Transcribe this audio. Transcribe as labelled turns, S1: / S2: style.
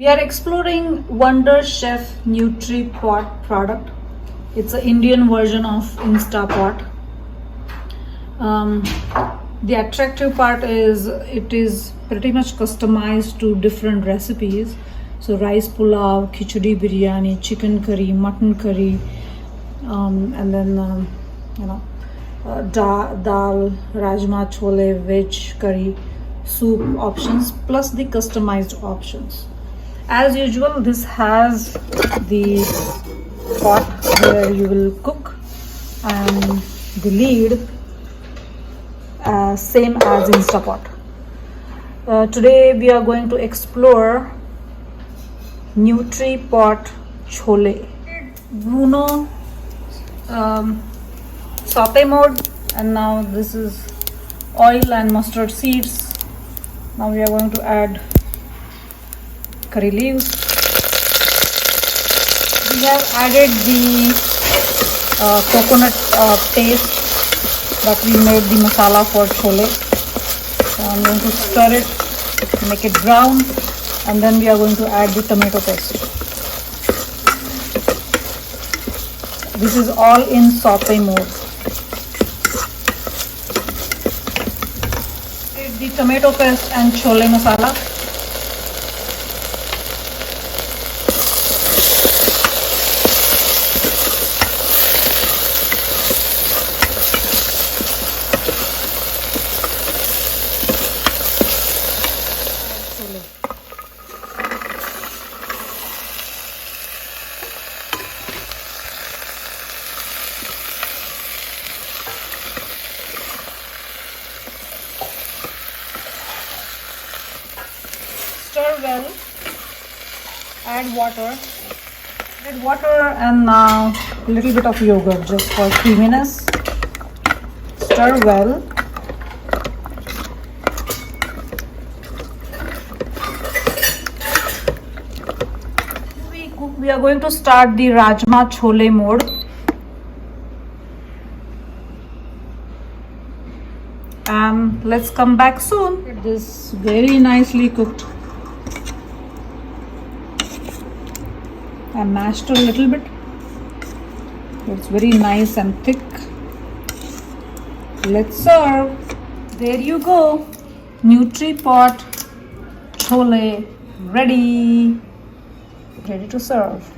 S1: We are exploring Wonderchef Nutripot product. It's an Indian version of Instapot. The attractive part is it is pretty much customized to different recipes. So rice pulao, khichdi biryani, chicken curry, mutton curry, and then dal, rajma, chole, veg curry, soup options plus the customized options. As usual, this has the pot where you will cook and the lid same as Instapot. Today we are going to explore Nutripot Chole. Bruno saute mode, and now this is oil and mustard seeds. Now we are going to add curry leaves. We have added the coconut paste that we made the masala for chole. So I'm going to stir it, make it brown, and then we are going to add the tomato paste. This is all in saute mode. Add the tomato paste and chole masala. Stir well, add water and now a little bit of yogurt just for creaminess. Stir well. We are going to start the rajma chole mode. Let's come back soon. This very nicely cooked. I mashed it a little bit. It's very nice and thick. Let's serve. There you go. Nutripot Chole ready to serve.